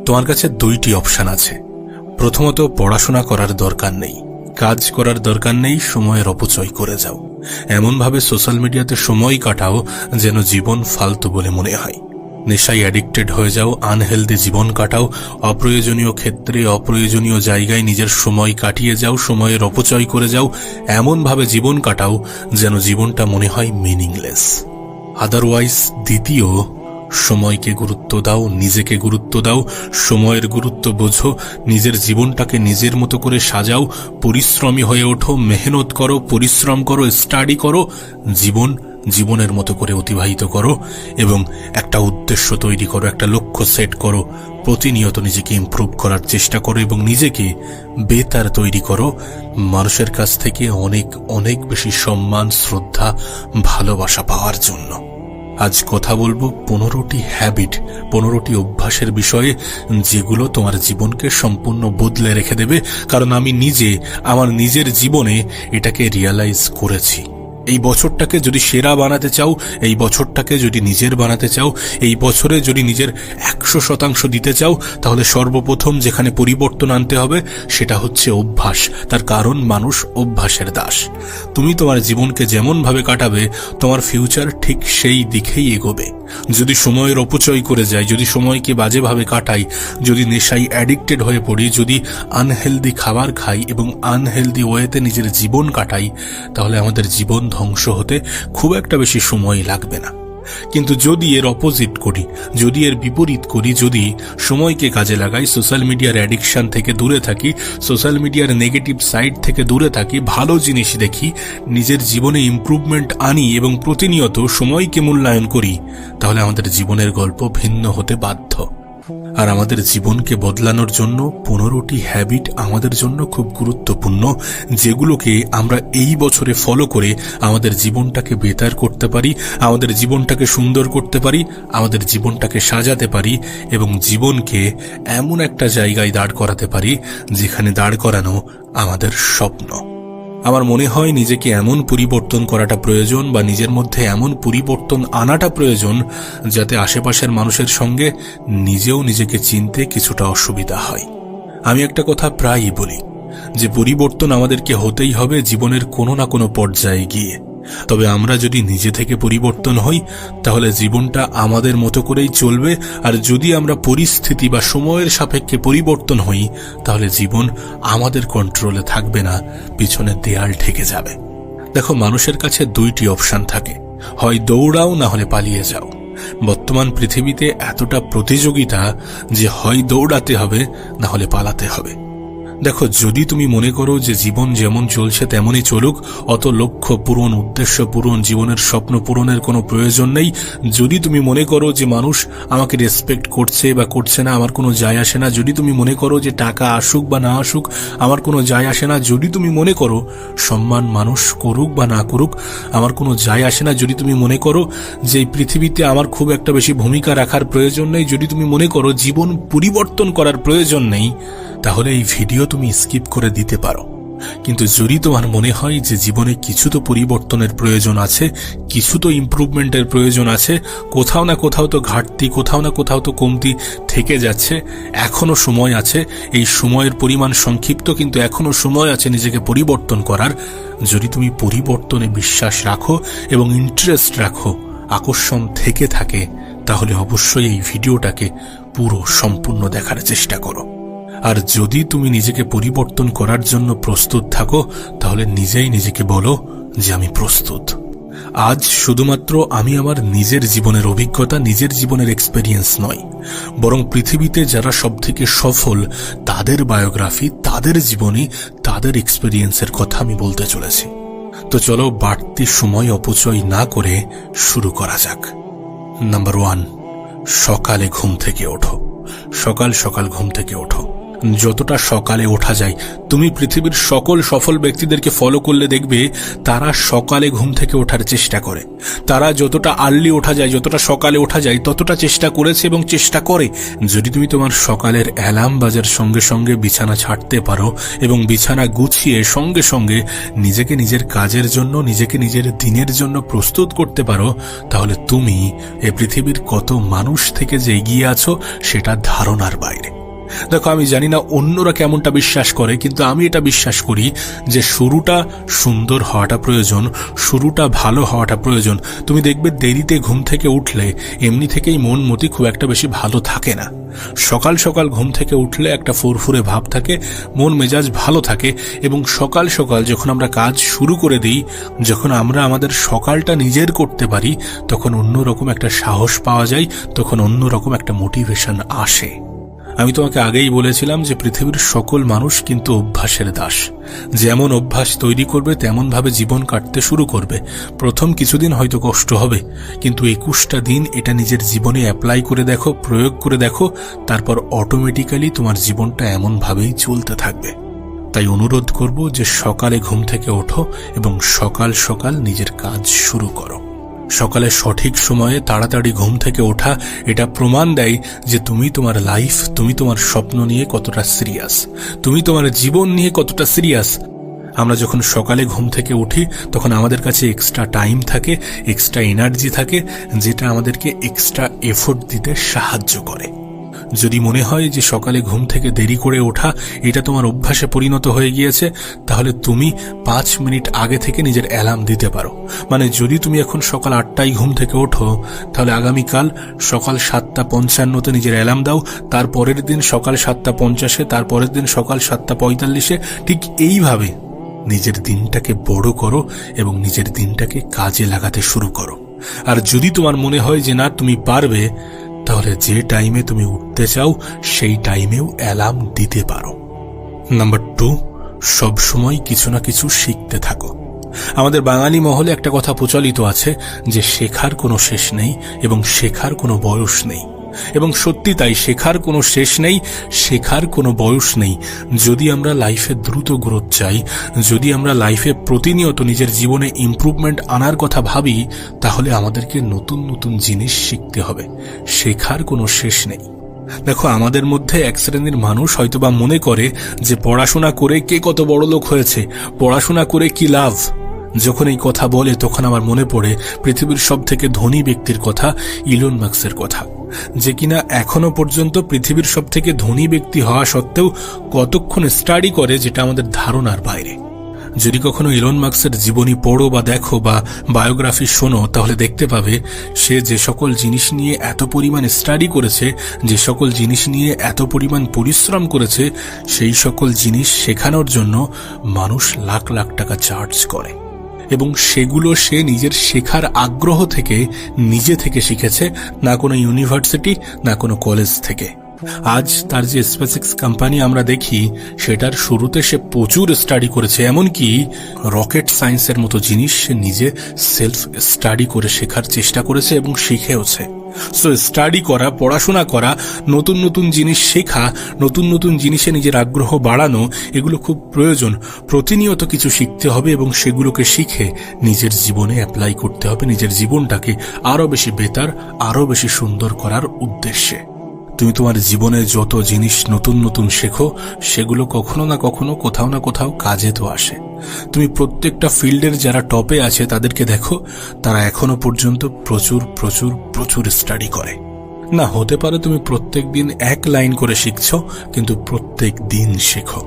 তোমার কাছে দুইটি অপশন আছে। প্রথমত, পড়াশোনা করার দরকার নেই, কাজ করার দরকার নেই, সময়ের অপচয় করে যাও, এমনভাবে সোশ্যাল মিডিয়াতে সময় কাটাও যেন জীবন ফালতু বলে মনে হয়। নেশায় অ্যাডিক্টেড হয়ে যাও, আনহেলদি জীবন কাটাও, অপ্রয়োজনীয় ক্ষেত্রে অপ্রয়োজনীয় জায়গায় নিজের সময় কাটিয়ে যাও, সময়ের অপচয় করে যাও, এমনভাবে জীবন কাটাও যেন জীবনটা মনে হয় মিনিংলেস। আদারওয়াইজ দ্বিতীয়, সময়কে গুরুত্ব দাও, নিজেকে গুরুত্ব দাও, সময়ের গুরুত্ব বোঝো, নিজের জীবনটাকে নিজের মতো করে সাজাও, পরিশ্রমী হয়ে ওঠো, মেহনত করো, পরিশ্রম করো, স্টাডি করো, জীবনের মতো করে অতিবাহিত করো এবং একটা উদ্দেশ্য তৈরি করো, একটা লক্ষ্য সেট করো, প্রতিনিয়ত নিজেকে ইমপ্রুভ করার চেষ্টা করো এবং নিজেকে বেতার তৈরি করো, মানুষের কাছ থেকে অনেক অনেক বেশি সম্মান, শ্রদ্ধা, ভালোবাসা পাওয়ার জন্য। আজ কথা বলবো 15টি হ্যাবিট, 15টি অভ্যাসের বিষয়ে, যেগুলো তোমার জীবনকে সম্পূর্ণ বদলে রেখে দেবে। কারণ আমি নিজে আমার নিজের জীবনে এটাকে রিয়ালাইজ করেছি। এই বছরটাকে যদি সেরা বানাতে চাও, এই বছরটাকে যদি নিজের বানাতে চাও, এই বছরে যদি নিজের 100% দিতে চাও, তাহলে সর্বপ্রথম যেখানে পরিবর্তন আনতে হবে সেটা হচ্ছে অভ্যাস। তার কারণ মানুষ অভ্যাসের দাস। তুমি তোমার জীবনকে যেমন ভাবে কাটাবে, তোমার ফিউচার ঠিক সেই দিকেই এগোবে। যদি সময়ের অপচয় করে যায়, যদি সময়কে বাজেভাবে কাটাই, যদি নেশায় অ্যাডিক্টেড হয়ে পড়ি, যদি আনহেলদি খাবার খাই এবং আনহেলদি ওয়েতে নিজের জীবন কাটাই, তাহলে আমাদের জীবন ধ্বংস হতে খুব একটা বেশি সময় লাগবে না। কিন্তু যদি এর অপোজিট করি, যদি এর বিপরীত করি, যদি সময়কে কাজে লাগাই, সোশ্যাল মিডিয়ার অ্যাডিকশন থেকে দূরে থাকি, সোশ্যাল মিডিয়ার নেগেটিভ সাইড থেকে দূরে থাকি, ভালো জিনিস দেখি, নিজের জীবনে ইমপ্রুভমেন্ট আনি এবং প্রতিনিয়ত সময়কে মূল্যায়ন করি, তাহলে আমাদের জীবনের গল্প ভিন্ন হতে বাধ্য। আর আমাদের জীবনকে বদলানোর জন্য 15টি হ্যাবিট আমাদের জন্য খুব গুরুত্বপূর্ণ, যেগুলোকে আমরা এই বছরে ফলো করে আমাদের জীবনটাকে বেটার করতে পারি, আমাদের জীবনটাকে সুন্দর করতে পারি, আমাদের জীবনটাকে সাজাতে পারি এবং জীবনকে এমন একটা জায়গায় দাঁড় করাতে পারি যেখানে দাঁড় করানো আমাদের স্বপ্ন। আমার মনে হয় নিজেকে এমন পরিবর্তন করাটা প্রয়োজন, বা নিজের মধ্যে এমন পরিবর্তন আনাটা প্রয়োজন, যাতে আশেপাশের মানুষের সঙ্গে নিজেও নিজেকে চিনতে কিছুটা অসুবিধা হয়। আমি একটা কথা প্রায়ই বলি যে পরিবর্তন আমাদেরকে হতেই হবে জীবনের কোনো না কোনো পর্যায়ে গিয়ে। তবে আমরা যদি নিজে থেকে পরিবর্তন হই, তাহলে জীবনটা আমাদের মতো করেই চলবে। আর যদি আমরা পরিস্থিতি বা সময়ের সাপেক্ষে পরিবর্তন হই, তাহলে জীবন আমাদের কন্ট্রোলে থাকবে না, পিছনে দেয়াল ঠেকে যাবে। দেখো, মানুষের কাছে দুইটি অপশন থাকে, হয় দৌড়াও না হলে পালিয়ে যাও। বর্তমান পৃথিবীতে এতটা প্রতিযোগিতা যে হয় দৌড়াতে হবে না হলে পালাতে হবে। দেখো, যদি তুমি মনে করো যে জীবন যেমন চলছে তেমনই চলুক, অত লক্ষ্য পূরণ, উদ্দেশ্য পূরণ, জীবনের স্বপ্ন পূরণের কোনো প্রয়োজন নেই, যদি তুমি মনে করো যে মানুষ আমাকে রেসপেক্ট করছে বা করছে না, আমার কোনো যায় আসে না, যদি তুমি মনে করো যে টাকা আসুক বা না আসুক আমার কোনো যায় আসে না, যদি তুমি মনে করো সম্মান মানুষ করুক বা না করুক আমার কোনো যায় আসে না, যদি তুমি মনে করো যে এই পৃথিবীতে আমার খুব একটা বেশি ভূমিকা রাখার প্রয়োজন নেই, যদি তুমি মনে করো জীবন পরিবর্তন করার প্রয়োজন নেই, তাহলে এই ভিডিও তুমি স্কিপ করে দিতে পারো। কিন্তু যদি তোমার মনে হয় যে জীবনে কিছু তো পরিবর্তনের প্রয়োজন আছে, কিছু তো ইমপ্রুভমেন্টের প্রয়োজন আছে, কোথাও না কোথাও তো ঘাটতি, কোথাও না কোথাও তো কমতি থেকে যাচ্ছে, এখনো সময় আছে, এই সময়ের পরিমাণ সংক্ষিপ্ত, কিন্তু এখনো সময় আছে নিজেকে পরিবর্তন করার। যদি তুমি পরিবর্তনে বিশ্বাস রাখো এবং ইন্টারেস্ট রাখো, আকর্ষণ থেকে থাকে, তাহলে অবশ্যই এই ভিডিওটাকে পুরো সম্পূর্ণ দেখার চেষ্টা করো। আর যদি তুমি নিজেকে পরিবর্তন করার জন্য প্রস্তুত থাকো, তাহলে নিজেই নিজেকে বলো যে আমি প্রস্তুত। আজ শুধুমাত্র আমি আমার নিজের জীবনের অভিজ্ঞতা, নিজের জীবনের এক্সপেরিয়েন্স নয়, বরং পৃথিবীতে যারা সবথেকে সফল তাদের বায়োগ্রাফি, তাদের জীবনী, তাদের এক্সপেরিয়েন্সের কথা আমি বলতে চলেছি। তো চলো বাড়তি সময় অপচয় না করে শুরু করা যাক। নাম্বার 1, সকালে ঘুম থেকে ওঠো। সকাল সকাল ঘুম থেকে ওঠো। যতটা সকালে ওঠা যায়, তুমি পৃথিবীর সকল সফল ব্যক্তিদেরকে ফলো করলে দেখবে তারা সকালে ঘুম থেকে ওঠার চেষ্টা করে। তারা যতটা আর্লি ওঠা যায়, যতটা সকালে ওঠা যায়, ততটা চেষ্টা করেছে এবং চেষ্টা করে। যদি তুমি তোমার সকালের অ্যালার্ম বাজার সঙ্গে সঙ্গে বিছানা ছাড়তে পারো এবং বিছানা গুছিয়ে সঙ্গে সঙ্গে নিজেকে নিজের কাজের জন্য, নিজেকে নিজের দিনের জন্য প্রস্তুত করতে পারো, তাহলে তুমি এ পৃথিবীর কত মানুষ থেকে যে এগিয়ে আছো সেটা ধারণার বাইরে। দেখো, আমি জানি না অন্যরা কেমনটা বিশ্বাস করে, কিন্তু আমি এটা বিশ্বাস করি যে শুরুটা সুন্দর হওয়াটা প্রয়োজন, শুরুটা ভালো হওয়াটা প্রয়োজন। তুমি দেখবে দেরিতে ঘুম থেকে উঠলে এমনি থেকেই মন মতি খুব একটা বেশি ভালো থাকে না। সকাল সকাল ঘুম থেকে উঠলে একটা ফুরফুরে ভাব থাকে, মন মেজাজ ভালো থাকে, এবং সকাল সকাল যখন আমরা কাজ শুরু করে দিই, যখন আমরা আমাদের সকালটা নিজের করতে পারি, তখন অন্যরকম একটা সাহস পাওয়া যায়, তখন অন্যরকম একটা মোটিভেশন আসে। আমি তোমাকে আগেই বলেছিলাম যে পৃথিবীর সকল মানুষ কিন্তু অভ্যাসের দাস। যেমন অভ্যাস তৈরি করবে তেমন ভাবে জীবন কাটতে শুরু করবে। প্রথম কিছুদিন হয়তো কষ্ট হবে, কিন্তু 21টা দিন এটা নিজের জীবনে অ্যাপ্লাই করে দেখো, প্রয়োগ করে দেখো, তারপর অটোমেটিক্যালি তোমার জীবনটা এমনভাবেই চলতে থাকবে। তাই অনুরোধ করব যে সকালে ঘুম থেকে ওঠো এবং সকাল সকাল নিজের কাজ শুরু করো। সকালে সঠিক সময়ে তাড়াতাড়ি ঘুম থেকে ওঠা এটা প্রমাণ দেয় যে তুমি তোমার লাইফ, তুমি তোমার স্বপ্ন নিয়ে কতটা সিরিয়াস, তুমি তোমার জীবন নিয়ে কতটা সিরিয়াস। আমরা যখন সকালে ঘুম থেকে উঠি তখন আমাদের কাছে এক্সট্রা টাইম থাকে, এক্সট্রা এনার্জি থাকে, যেটা আমাদেরকে এক্সট্রা এফোর্ট দিতে সাহায্য করে। যদি মনে হয় যে সকালে ঘুম থেকে দেরি করে ওঠা এটা তোমার অভ্যাসে পরিণত হয়ে গিয়েছে, তাহলে তুমি 5 মিনিট আগে থেকে নিজের অ্যালার্ম দিতে পারো। মানে যদি তুমি এখন সকাল 8টায় ঘুম থেকে ওঠো, তাহলে আগামীকাল সকাল 7:55 নিজের অ্যালার্ম দাও, তারপরের দিন সকাল 7:50, তারপরের দিন সকাল 7:45। ঠিক এইভাবে নিজের দিনটাকে বড় করো এবং নিজের দিনটাকে কাজে লাগাতে শুরু করো। আর যদি তোমার মনে হয় যে না তুমি পারবে, তাহলে যে টাইমে তুমি উঠতে চাও সেই টাইমেও অ্যালার্ম দিতে পারো। নাম্বার 2, সবসময় কিছু না কিছু শিখতে থাকো। আমাদের বাঙালি মহলে একটা কথা প্রচলিত আছে যে শেখার কোনো শেষ নেই এবং শেখার কোনো বয়স নেই। এবং সত্যি তাই, শেখার কোনো শেষ নেই, শেখার কোনো বয়স নেই। যদি আমরা লাইফে দ্রুত গ্রোথ চাই, যদি আমরা লাইফে প্রতিনিয়ত নিজের জীবনে ইমপ্রুভমেন্ট আনার কথা ভাবি, তাহলে আমাদেরকে নতুন নতুন জিনিস শিখতে হবে। শেখার কোনো শেষ নেই। দেখো, আমাদের মধ্যে এক শ্রেণীর মানুষ হয়তোবা মনে করে যে পড়াশোনা করে কে কত বড় লোক হয়েছে, পড়াশোনা করে কি লাভ। যখন এই কথা বলে তখন আমার মনে পড়ে পৃথিবীর সবথেকে ধনী ব্যক্তির কথা, ইলন মাস্কের কথা, যে কিনা এখনো পর্যন্ত পৃথিবীর সবথেকে ধনী ব্যক্তি হওয়া সত্ত্বেও কতক্ষণ স্টাডি করে, যেটা আমাদের ধারণার বাইরে। যদি কখনো ইলন মাস্কের জীবনী পড়ো বা দেখো বা বায়োগ্রাফি শোনো, তাহলে দেখতে পাবে সে যে সকল জিনিস নিয়ে এত পরিমাণ স্টাডি করেছে, যে সকল জিনিস নিয়ে এত পরিমাণ পরিশ্রম করেছে, সেই সকল জিনিস শেখানোর জন্য মানুষ লাখ লাখ টাকা চার্জ করে। এবং সেগুলো সে নিজের শেখার আগ্রহ থেকে, নিজে থেকে শিখেছে, না কোনো ইউনিভার্সিটি, না কোনো কলেজ থেকে। আজ তার যে স্পেসএক্স কোম্পানি আমরা দেখি, সেটার শুরুতে সে প্রচুর স্টাডি করেছে। এমনকি রকেট সায়েন্সের মতো জিনিস সে নিজে সেলফ স্টাডি করে শেখার চেষ্টা করেছে এবং শিখেওছে। সো স্টাডি করা, পড়াশোনা করা, নতুন নতুন জিনিস শেখা, নতুন নতুন জিনিসে নিজের আগ্রহ বাড়ানো, এগুলো খুব প্রয়োজন। প্রতিনিয়ত কিছু শিখতে হবে এবং সেগুলোকে শিখে নিজের জীবনে অ্যাপ্লাই করতে হবে, নিজের জীবনটাকে আরো বেশি বেটার, আরো বেশি সুন্দর করার উদ্দেশ্যে। তুমি তোমার জীবনে যত জিনিস নতুন নতুন শেখো, সেগুলো কখনো না কখনো, কোথাও না কোথাও কাজে তো আসে। তুমি প্রত্যেকটা ফিল্ডের যারা টপে আছে তাদেরকে দেখো, তারা এখনো পর্যন্ত প্রচুর প্রচুর প্রচুর স্টাডি করে। না, হতে পারে তুমি প্রত্যেক দিন 1 লাইন করে শিখছো, কিন্তু প্রত্যেক দিন শেখো।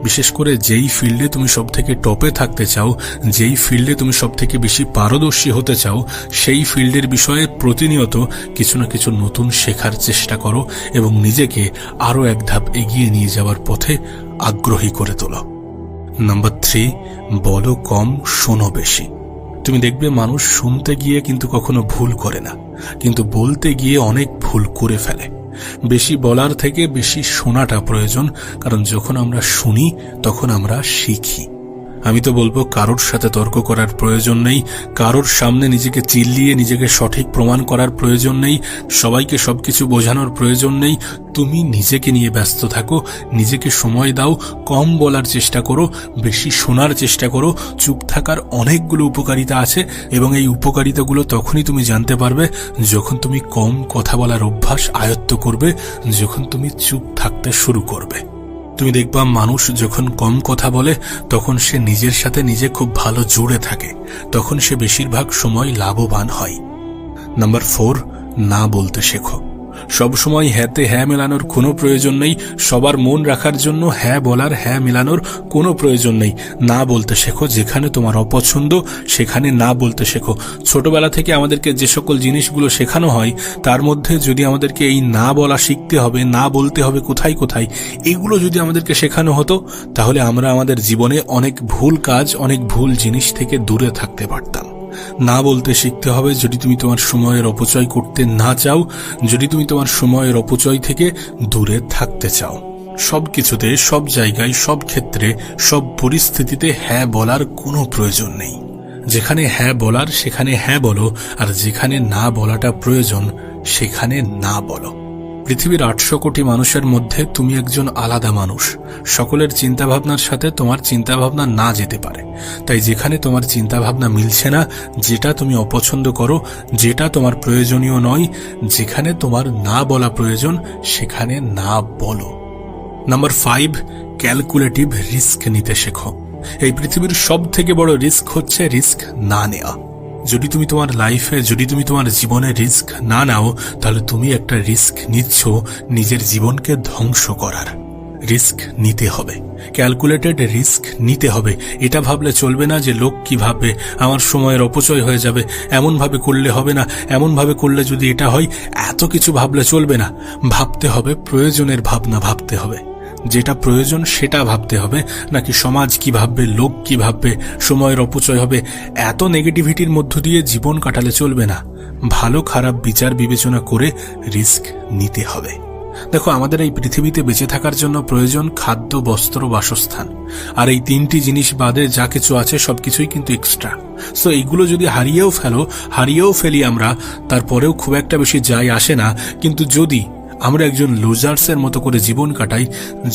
বিশেষ করে যেই ফিল্ডে তুমি সব থেকে টপে থাকতে চাও, যেই ফিল্ডে তুমি সব থেকে বেশি পারদর্শী হতে চাও, সেই ফিল্ডের বিষয়ে প্রতিনিয়ত কিছু না কিছু নতুন শেখার চেষ্টা করো এবং নিজেকে আরো এক ধাপ এগিয়ে নিয়ে যাওয়ার পথে আগ্রহী করে তোলো। নাম্বার 3, বলো কম, শোনো বেশি। তুমি দেখবে মানুষ শুনতে গিয়ে কিন্তু কখনো ভুল করে না, কিন্তু বলতে গিয়ে অনেক ভুল করে ফেলে। বেশি বলার থেকে বেশি শোনাটা প্রয়োজন, কারণ যখন আমরা শুনি তখন আমরা শিখি। আমি তো বলবো কারোর সাথে তর্ক করার প্রয়োজন নেই, কারোর সামনে নিজেকে চিল্লিয়ে নিজেকে সঠিক প্রমাণ করার প্রয়োজন নেই, সবাইকে সবকিছু বোঝানোর প্রয়োজন নেই। তুমি নিজেকে নিয়ে ব্যস্ত থাকো, নিজেকে সময় দাও, কম বলার চেষ্টা করো, বেশি শোনার চেষ্টা করো। চুপ থাকার অনেকগুলো উপকারিতা আছে এবং এই উপকারিতাগুলো তখনই তুমি জানতে পারবে যখন তুমি কম কথা বলার অভ্যাস আয়ত্ত করবে, যখন তুমি চুপ থাকতে শুরু করবে। তুমি দেখবা মানুষ যখন কম কথা বলে তখন সে নিজের সাথে নিজে খুব ভালো জুড়ে থাকে, তখন সে বেশিরভাগ সময় লাভবান হয়। নাম্বার 4, না বলতে শেখো। সবসময় হ্যাঁতে হ্যাঁ মেলানোর কোনো প্রয়োজন নেই, সবার মন রাখার জন্য হ্যাঁ বলার হ্যাঁ মেলানোর কোনো প্রয়োজন নেই। না বলতে শেখো, যেখানে তোমার অপছন্দ সেখানে না বলতে শেখো। ছোটবেলা থেকে আমাদেরকে যে সকল জিনিসগুলো শেখানো হয় তার মধ্যে যদি আমাদেরকে এই না বলা শিখতে হবে, না বলতে হবে কোথায় কোথায়, এগুলো যদি আমাদেরকে শেখানো হতো তাহলে আমরা আমাদের জীবনে অনেক ভুল কাজ, অনেক ভুল জিনিস থেকে দূরে থাকতে পারতাম। না বলতে শিখতে হবে যদি তুমি তোমার সময়ের অপচয় করতে না চাও, যদি তুমি তোমার সময়ের অপচয় থেকে দূরে থাকতে চাও। সব কিছুতে, সব জায়গায়, সব ক্ষেত্রে, সব পরিস্থিতিতে হ্যাঁ বলার কোনো প্রয়োজন নেই। যেখানে হ্যাঁ বলার সেখানে হ্যাঁ বলো, আর যেখানে না বলাটা প্রয়োজন সেখানে না বলো। পৃথিবীর 800 কোটি মানুষের মধ্যে তুমি একজন আলাদা মানুষ। সকলের চিন্তাভাবনার সাথে তোমার চিন্তাভাবনা না যেতে পারে। তাই যেখানে তোমার চিন্তাভাবনা মিলছে না, যেটা তুমি অপছন্দ করো, যেটা তোমার প্রয়োজনীয় নয়, যেখানে তোমার না বলা প্রয়োজন সেখানে না বলো। নাম্বার 5, ক্যালকুলেটিভ রিস্ক নিতে শেখো। এই পৃথিবীর সব থেকে বড় রিস্ক হচ্ছে রিস্ক না নেওয়া। যদি তুমি তোমার লাইফে, যদি তুমি তোমার জীবনে রিস্ক না নাও তাহলে তুমি একটা রিস্ক নিচ্ছ নিজের জীবনকে ধ্বংস করার। রিস্ক নিতে হবে, ক্যালকুলেটেড রিস্ক নিতে হবে। এটা ভাবলে চলবে না যে লোক কি ভাববে, আমার সময়ের অপচয় হয়ে যাবে, এমন ভাবে করলে হবে না, এমন ভাবে করলে যদি এটা হয়, এত কিছু ভাবলে চলবে না। ভাবতে হবে, প্রয়োজনের ভাবনা ভাবতে হবে, যেটা প্রয়োজন সেটা ভাবতে হবে, নাকি সমাজ কি ভাববে, লোক কি ভাববে, সময়ের অপচয় হবে, এত নেগেটিভিটির মধ্য দিয়ে জীবন কাটালে চলবে না। ভালো খারাপ বিচার বিবেচনা করে রিস্ক নিতে হবে। দেখো, আমাদের এই পৃথিবীতে বেঁচে থাকার জন্য প্রয়োজন খাদ্য, বস্ত্র, বাসস্থান, আর এই 3টি জিনিস বাদে যা কিছু আছে সবকিছুই কিন্তু এক্সট্রা। সো এইগুলো যদি হারিয়েও ফেলি আমরা, তারপরেও খুব একটা বেশি যায় আসে না। কিন্তু যদি আমরা একজন লুজার্সের মতো করে জীবন কাটাই,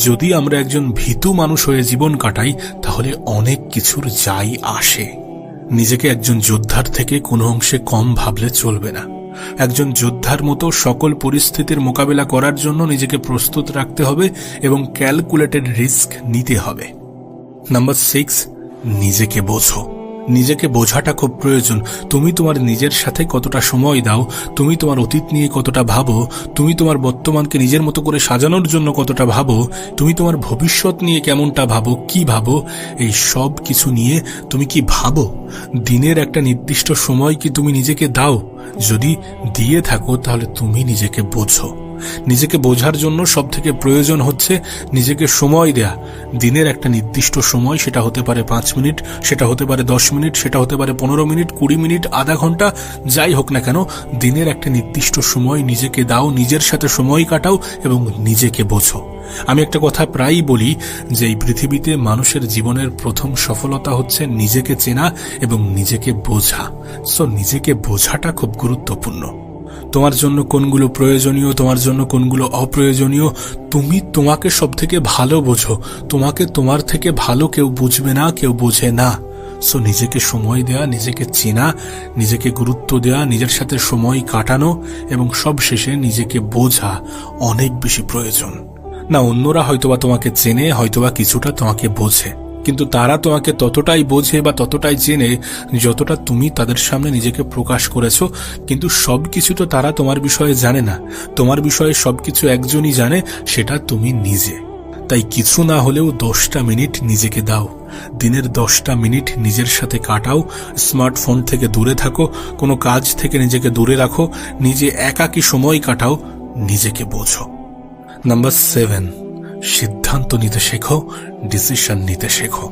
যদি আমরা একজন ভীতু মানুষ হয়ে জীবন কাটাই, তাহলে অনেক কিছুর যাই আসে। নিজেকে একজন যোদ্ধার থেকে কোনো অংশে কম ভাবলে চলবে না। একজন যোদ্ধার মতো সকল পরিস্থিতির মোকাবেলা করার জন্য নিজেকে প্রস্তুত রাখতে হবে এবং ক্যালকুলেটেড রিস্ক নিতে হবে। নাম্বার 6, নিজেকে বোঝো। নিজেকে বোঝাটা খুব প্রয়োজন। তুমি তোমার নিজের সাথে কতটা সময় দাও, তুমি তোমার অতীত নিয়ে কতটা ভাবো, তুমি তোমার বর্তমানকে নিজের মতো করে সাজানোর জন্য কতটা ভাবো, তুমি তোমার ভবিষ্যৎ নিয়ে কেমনটা ভাবো, কি ভাবো, এই সব কিছু নিয়ে তুমি কি ভাবো? দিনের একটা নির্দিষ্ট সময় কি তুমি নিজেকে দাও? যদি দিয়ে থাকো তাহলে তুমি নিজেকে বোঝো। নিজেকে বোঝার জন্য সব থেকে প্রয়োজন হচ্ছে নিজেকে সময় দেয়া। দিনের একটা নির্দিষ্ট সময়, সেটা হতে পারে 5 মিনিট, সেটা হতে পারে 10 মিনিট, সেটা হতে পারে 15 মিনিট, 20 মিনিট, আধা ঘন্টা, যাই হোক না কেন, দিনের একটা নির্দিষ্ট সময় নিজেকে দাও, নিজের সাথে সময় কাটাও এবং নিজেকে বোঝো। আমি একটা কথা প্রায়ই বলি যে এই পৃথিবীতে মানুষের জীবনের প্রথম সফলতা হচ্ছে নিজেকে চেনা এবং নিজেকে বোঝা। সো নিজেকে বোঝাটা খুব গুরুত্বপূর্ণ। তোমার জন্য কোনগুলো প্রয়োজনীয়, তোমার জন্য কোনগুলো অপ্রয়োজনীয়, তুমি তোমাকে সব থেকে ভালো বোঝো। তোমাকে তোমার থেকে ভালো কেউ বুঝবে না, কেউ বোঝে না। সো নিজেকে সময় দেয়া, নিজেকে চেনা, নিজেকে গুরুত্ব দেয়া, নিজের সাথে সময় কাটানো এবং সব শেষে নিজেকে বোঝা অনেক বেশি প্রয়োজন। না, অন্যরা হয়তোবা তোমাকে চেনে, হয়তোবা কিছুটা তোমাকে বোঝে, কিন্তু তারা তোমাকে ততটাই বোঝে বা ততটাই চেনে যতটা তুমি তাদের সামনে নিজেকে প্রকাশ করেছো। কিন্তু সবকিছু তো তারা তোমার বিষয়ে জানে না। তোমার বিষয়ে সবকিছু একজনই জানে, সেটা তুমি নিজে। তাই কিছু না হলেও 10টা মিনিট নিজেকে দাও। দিনের 10টা মিনিট নিজের সাথে কাটাও। স্মার্টফোন থেকে দূরে থাকো, কোনো কাজ থেকে নিজেকে দূরে রাখো, নিজে একাকী সময় কাটাও, নিজেকে বোঝো। নাম্বার 7, সিদ্ধান্ত নিতে শেখো, ডিসিশন নিতে শেখো।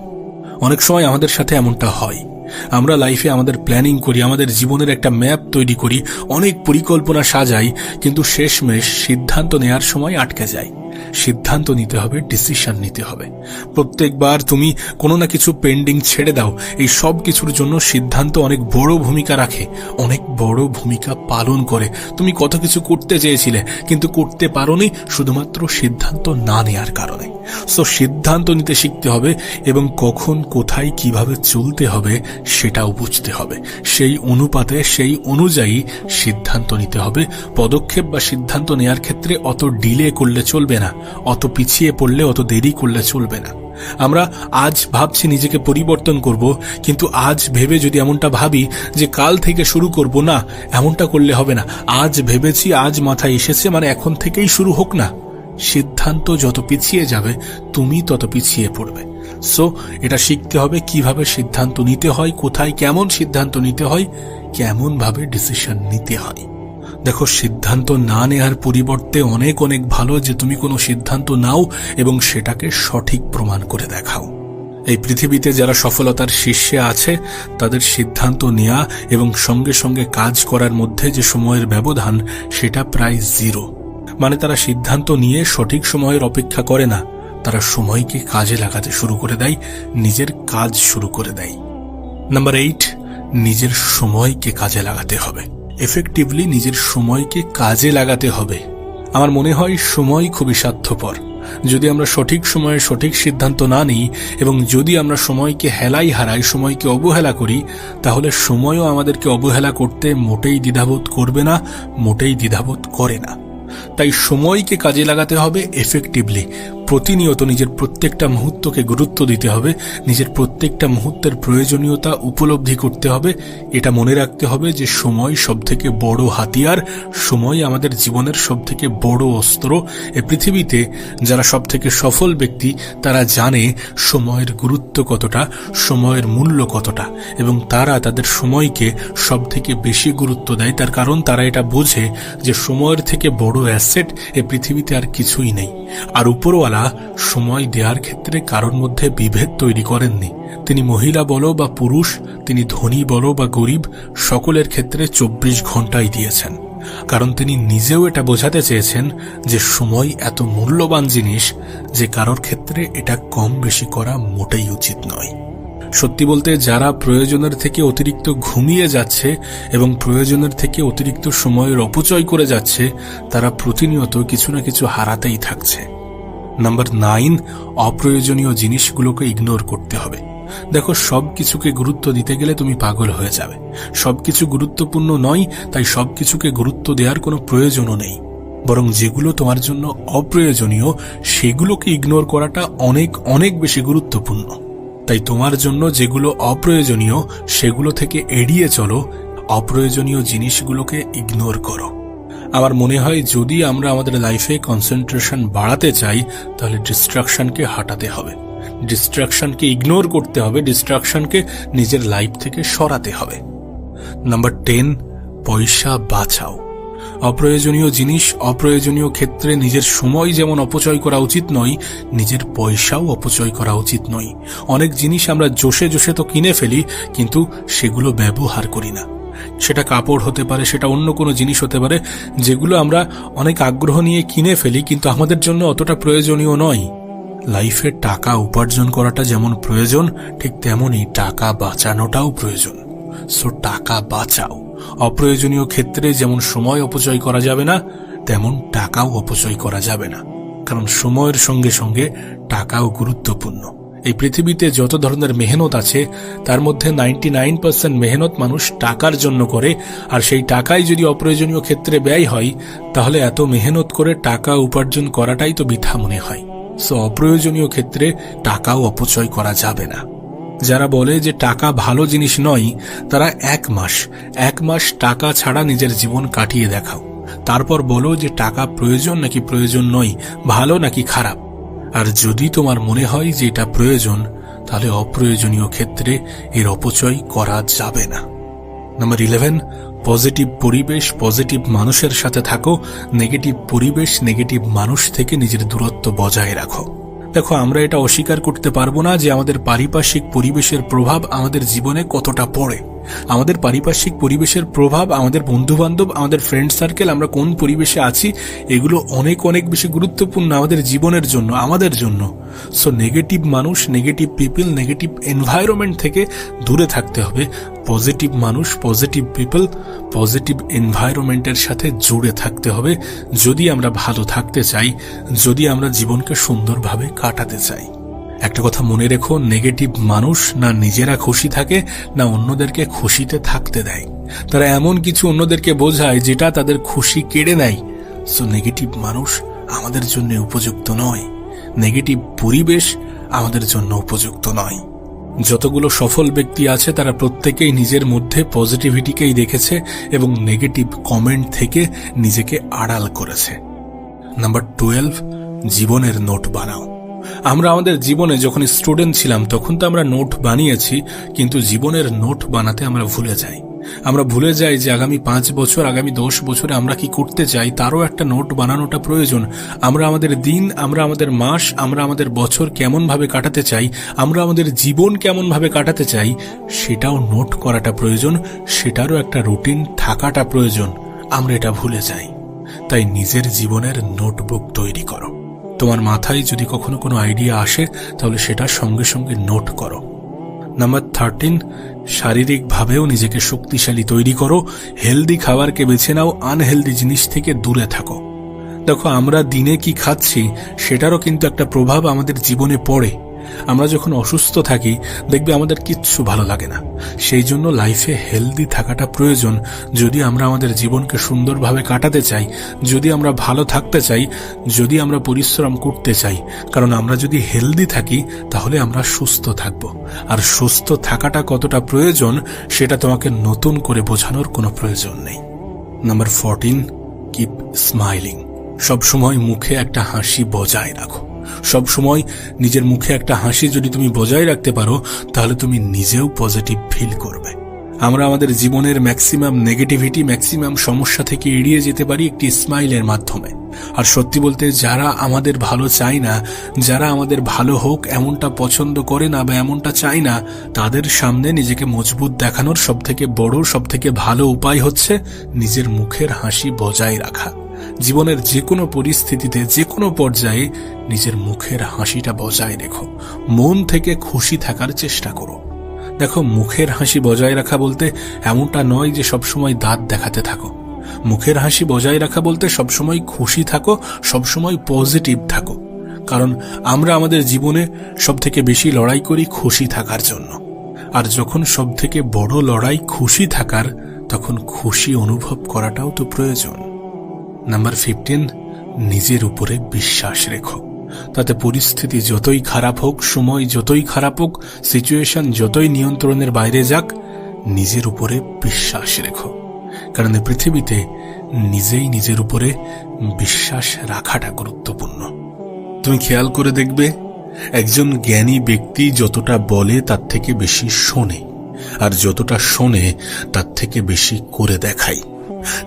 অনেক সময় আমাদের সাথে এমনটা হয়, আমরা লাইফে আমাদের প্ল্যানিং করি, আমাদের জীবনের একটা ম্যাপ তৈরি করি, অনেক পরিকল্পনা সাজাই, কিন্তু শেষমেশ সিদ্ধান্ত নেওয়ার সময় আটকে যাই। সিদ্ধান্ত নিতে হবে, ডিসিশন নিতে হবে। প্রত্যেকবার তুমি কোনো না কিছু পেন্ডিং ছেড়ে দাও, এই সব কিছুর জন্য সিদ্ধান্ত অনেক বড় ভূমিকা রাখে, অনেক বড় ভূমিকা পালন করে। তুমি কত কিছু করতে চেয়েছিলে কিন্তু করতে পারোনি শুধুমাত্র সিদ্ধান্ত না নেওয়ার কারণে। সো সিদ্ধান্ত নিতে শিখতে হবে এবং কখন কোথায় কিভাবে চলতে হবে সেটাও বুঝতে হবে। সেই অনুপাতে সেই অনুযায়ী সিদ্ধান্ত নিতে হবে। পদক্ষেপ বা সিদ্ধান্ত নেওয়ার ক্ষেত্রে অত ডিলে করলে চলবে না, অত পিছিয়ে পড়লে, অত দেরি করলে চলবে না। আমরা আজ ভাবছি নিজেকে পরিবর্তন করব, কিন্তু আজ ভেবে যদি এমনটা ভাবি যে কাল থেকে শুরু করব, না, এমনটা করলে হবে না। আজ ভেবেছি, আজ মাথায় এসেছে, মানে এখন থেকেই শুরু হোক না। সিদ্ধান্ত যত পিছিয়ে যাবে তুমি তত পিছিয়ে পড়বে। সো এটা শিখতে হবে কিভাবে সিদ্ধান্ত নিতে হয়, কোথায় কেমন সিদ্ধান্ত নিতে হয়, কেমন ভাবে ডিসিশন নিতে হয়। দেখো, সিদ্ধান্ত না নেওয়ার পরিবর্তে অনেক অনেক ভালো যে তুমি কোনো সিদ্ধান্ত নাও এবং সেটাকে সঠিক প্রমাণ করে দেখাও। এই পৃথিবীতে যারা সফলতার শীর্ষে আছে তাদের সিদ্ধান্ত নেওয়া এবং সঙ্গে সঙ্গে কাজ করার মধ্যে যে সময়ের ব্যবধান সেটা প্রায় 0। মানে তারা সিদ্ধান্ত নিয়ে সঠিক সময়ের অপেক্ষা করে না, তারা সময়কে কাজে লাগাতে শুরু করে দেয়, নিজের কাজ শুরু করে দেয়। নাম্বার 8, নিজের সময়কে কাজে লাগাতে হবে। এফেক্টিভলি নিজের সময়কে কাজে লাগাতে হবে। আমার মনে হয় সময় খুবই স্বার্থপর। যদি আমরা সঠিক সময়ে সঠিক সিদ্ধান্ত না নিই এবং যদি আমরা সময়কে হেলাই হারাই, সময়কে অবহেলা করি, তাহলে সময়ও আমাদেরকে অবহেলা করতে মোটেই দ্বিধাবোধ করবে না, মোটেই দ্বিধাবোধ করে না। তাই সময়কে কাজে লাগাতে হবে এফেক্টিভলি। প্রতিনিয়ত নিজের প্রত্যেকটা মুহূর্তকে গুরুত্ব দিতে হবে, নিজের প্রত্যেকটা মুহূর্তের প্রয়োজনীয়তা উপলব্ধি করতে হবে। এটা মনে রাখতে হবে যে সময় সবথেকে বড় হাতিয়ার, সময় আমাদের জীবনের সবথেকে বড় অস্ত্র। এই পৃথিবীতে যারা সবথেকে সফল ব্যক্তি তারা জানে সময়ের গুরুত্ব কতটা, সময়ের মূল্য কতটা, এবং তারা তাদের সময়কে সবথেকে বেশি গুরুত্ব দেয়। তার কারণ তারা এটা বোঝে যে সময়ের থেকে বড় অ্যাসেট এই পৃথিবীতে আর কিছুই নেই। আর উপরওয়ালা সময় দেওয়ার ক্ষেত্রে কারোর মধ্যে বিভেদ তৈরি করেননি। তিনি মহিলা বলো বা পুরুষ, তিনি ধনী বলো বা গরিব, সকলের ক্ষেত্রে 24 ঘন্টাই দিয়েছেন। কারণ তিনি নিজেও এটা বোঝাতে চেয়েছেন যে সময় এত মূল্যবান জিনিস যে কারোর ক্ষেত্রে এটা কম বেশি করা মোটেই উচিত নয়। সত্যি বলতে যারা প্রয়োজনের থেকে অতিরিক্ত ঘুমিয়ে যাচ্ছে এবং প্রয়োজনের থেকে অতিরিক্ত সময়ের অপচয় করে যাচ্ছে, তারা প্রতিনিয়ত কিছু না কিছু হারাতেই থাকছে। নাম্বার 9, অপ্রয়োজনীয় জিনিসগুলোকে ইগনোর করতে হবে। দেখো, সবকিছুকে গুরুত্ব দিতে গেলে তুমি পাগল হয়ে যাবে। সবকিছু গুরুত্বপূর্ণ নয়, তাই সবকিছুকে গুরুত্ব দেওয়ার কোনো প্রয়োজনও নেই। বরং যেগুলো তোমার জন্য অপ্রয়োজনীয় সেগুলোকে ইগনোর করাটা অনেক অনেক বেশি গুরুত্বপূর্ণ। তাই তোমার জন্য যেগুলো অপ্রয়োজনীয় সেগুলো থেকে এড়িয়ে চলো, অপ্রয়োজনীয় জিনিসগুলোকে ইগনোর করো। আমার মনে হয় যদি আমরা আমাদের লাইফে কনসেন্ট্রেশন বাড়াতে চাই তাহলে ডিস্ট্রাকশনকে হাঁটাতে হবে, ডিস্ট্রাকশনকে ইগনোর করতে হবে, ডিস্ট্রাকশনকে নিজের লাইফ থেকে সরাতে হবে। নাম্বার 10, পয়সা বাঁচাও। অপ্রয়োজনীয় জিনিস, অপ্রয়োজনীয় ক্ষেত্রে নিজের সময় যেমন অপচয় করা উচিত নয়, নিজের পয়সাও অপচয় করা উচিত নয়। অনেক জিনিস আমরা জোশে জোশে তো কিনে ফেলি, কিন্তু সেগুলো ব্যবহার করি না। সেটা কাপড় হতে পারে, সেটা অন্য কোনো জিনিস হতে পারে, যেগুলো আমরা অনেক আগ্রহ নিয়ে কিনে ফেলি কিন্তু আমাদের জন্য অতটা প্রয়োজনীয় নয়। লাইফে টাকা উপার্জন করাটা যেমন প্রয়োজন, ঠিক তেমনই টাকা বাঁচানোটাও প্রয়োজন। সো টাকা বাঁচাও। অপ্রয়োজনীয় ক্ষেত্রে যেমন সময় অপচয় করা যাবে না, তেমন টাকাও অপচয় করা যাবে না। কারণ সময়ের সঙ্গে সঙ্গে টাকাও গুরুত্বপূর্ণ। এই পৃথিবীতে যত ধরনের মেহনত আছে তার মধ্যে 99% মেহনত মানুষ টাকার জন্য করে, আর সেই টাকাই যদি অপ্রয়োজনীয় ক্ষেত্রে ব্যয় হয় তাহলে এত মেহনত করে টাকা উপার্জন করাটাই তো বৃথা মনে হয়। সো অপ্রয়োজনীয় ক্ষেত্রে টাকাও অপচয় করা যাবে না। যারা বলে যে টাকা ভালো জিনিস নয়, তারা এক মাস টাকা ছাড়া নিজের জীবন কাটিয়ে দেখাও, তারপর বলো যে টাকা প্রয়োজন নাকি প্রয়োজন নয়, ভালো নাকি খারাপ। আর যদি তোমার মনে হয় যে এটা প্রয়োজন, তাহলে অপ্রয়োজনীয় ক্ষেত্রে এর অপচয় করা যাবে না। নাম্বার 11, পজিটিভ পরিবেশ, পজিটিভ মানুষের সাথে থাকো। নেগেটিভ পরিবেশ, নেগেটিভ মানুষ থেকে নিজের দূরত্ব বজায় রাখো। দেখো, আমরা এটা অস্বীকার করতে পারবো না যে আমাদের পারিপার্শ্বিক পরিবেশের প্রভাব আমাদের জীবনে কতটা পড়ে। আমাদের পারিপার্শ্বিক পরিবেশের প্রভাব, আমাদের বন্ধু বান্ধব, আমাদের ফ্রেন্ড সার্কেল, আমরা কোন পরিবেশে আছি, এগুলো অনেক অনেক বেশি গুরুত্বপূর্ণ আমাদের জীবনের জন্য, আমাদের জন্য। সো নেগেটিভ মানুষ, নেগেটিভ পিপল, নেগেটিভ এনভায়রনমেন্ট থেকে দূরে থাকতে হবে। পজিটিভ মানুষ, পজিটিভ পিপল, পজিটিভ এনভায়রনমেন্টের সাথে জুড়ে থাকতে হবে যদি আমরা ভালো থাকতে চাই, যদি আমরা জীবনকে সুন্দরভাবে কাটাতে চাই। একটা কথা মনে রেখো, নেগেটিভ মানুষ না নিজেরা খুশি থাকে না অন্যদেরকে খুশিতে থাকতে দেয়। তারা এমন কিছু অন্যদেরকে বোঝায় যেটা তাদের খুশি কেড়ে নেয়। সো নেগেটিভ মানুষ আমাদের জন্য উপযুক্ত নয়, নেগেটিভ পরিবেশ আমাদের জন্য উপযুক্ত নয়। যতগুলো সফল ব্যক্তি আছে তারা প্রত্যেকেই নিজের মধ্যে পজিটিভিটিকেই দেখেছে এবং নেগেটিভ কমেন্ট থেকে নিজেকে আড়াল করেছে। নাম্বার 12, জীবনের নোট বানাও। আমরা আমাদের জীবনে যখন স্টুডেন্ট ছিলাম তখন তো আমরা নোট বানিয়েছি, কিন্তু জীবনের নোট বানাতে আমরা ভুলে যাই। আমরা ভুলে যাই যে আগামী 5 বছর, আগামী 10 বছরে আমরা কি করতে চাই তারও একটা নোট বানানোটা প্রয়োজন। আমরা আমাদের দিন, আমরা আমাদের মাস, আমরা আমাদের বছর কেমন ভাবে কাটাতে চাই, আমরা আমাদের জীবন কেমন ভাবে কাটাতে চাই, সেটাও নোট করাটা প্রয়োজন, সেটারও একটা রুটিন থাকাটা প্রয়োজন। আমরা এটা ভুলে যাই। তাই নিজের জীবনের নোটবুক তৈরি করো। তোমার মাথায় যদি কখনো কোনো আইডিয়া আসে তাহলে সেটা সঙ্গে সঙ্গে নোট করো। নাম্বার 13, শারীরিকভাবেও নিজেকে শক্তিশালী তৈরি করো। হেলদি খাবারকে বেছে নাও, আনহেলদি জিনিস থেকে দূরে থাকো। দেখো, আমরা দিনে কি খাচ্ছি সেটারও কিন্তু একটা প্রভাব আমাদের জীবনে পড়ে। আমরা যখন অসুস্থ থাকি দেখবে আমাদের কিচ্ছু ভালো লাগে না। সেই জন্য লাইফে হেলদি থাকাটা প্রয়োজন যদি আমরা আমাদের জীবনকে সুন্দরভাবে কাটাতে চাই, যদি আমরা ভালো থাকতে চাই, যদি আমরা পরিশ্রম করতে চাই। কারণ আমরা যদি হেলদি থাকি তাহলে আমরা সুস্থ থাকব। আর সুস্থ থাকাটা কতটা প্রয়োজন সেটা তোমাকে নতুন করে বোঝানোর কোনো প্রয়োজন নেই। Number 14, keep smiling. সবসময় মুখে একটা হাসি বজায় রাখো। সব সময় নিজের মুখে একটা হাসি যদি তুমি বজায় রাখতে পারো তাহলে তুমি নিজেও পজিটিভ ফিল করবে। আমরা আমাদের জীবনের ম্যাক্সিমাম নেগেটিভিটি, ম্যাক্সিমাম সমস্যা থেকে এড়িয়ে যেতে পারি একটি স্মাইলের মাধ্যমে। আর সত্যি বলতে যারা আমাদের ভালো চায় না, যারা আমাদের ভালো হোক এমনটা পছন্দ করে না বা এমনটা চায় না, তাদের সামনে নিজেকে মজবুত দেখানোর সবথেকে বড়, সবথেকে ভালো উপায় হচ্ছে নিজের মুখের হাসি বজায় রাখা। জীবনের যে কোনো পরিস্থিতিতে, যে কোনো পর্যায়ে নিজের মুখের হাসিটা বজায় রেখো। মন থেকে খুশি থাকার চেষ্টা করো। দেখো, মুখের হাসি বজায় রাখা বলতে এমনটা নয় যে সবসময় দাঁত দেখাতে থাকো। মুখের হাসি বজায় রাখা বলতে সবসময় খুশি থাকো, সবসময় পজিটিভ থাকো। কারণ আমরা আমাদের জীবনে সবথেকে বেশি লড়াই করি খুশি থাকার জন্য। আর যখন সবথেকে বড় লড়াই খুশি থাকার, তখন খুশি অনুভব করাটাও তো প্রয়োজন। নাম্বার 15, নিজের উপরে বিশ্বাস রেখো। তাতে পরিস্থিতি যতই খারাপ হোক, সময় যতই খারাপ হোক, সিচুয়েশন যতই নিয়ন্ত্রণের বাইরে যাক, নিজের উপরে বিশ্বাস রেখো। কারণ পৃথিবীতে নিজেই নিজের উপরে বিশ্বাস রাখাটা গুরুত্বপূর্ণ। তুমি খেয়াল করে দেখবে, একজন জ্ঞানী ব্যক্তি যতটা বলে তার থেকে বেশি শোনে, আর যতটা শোনে তার থেকে বেশি করে দেখায়।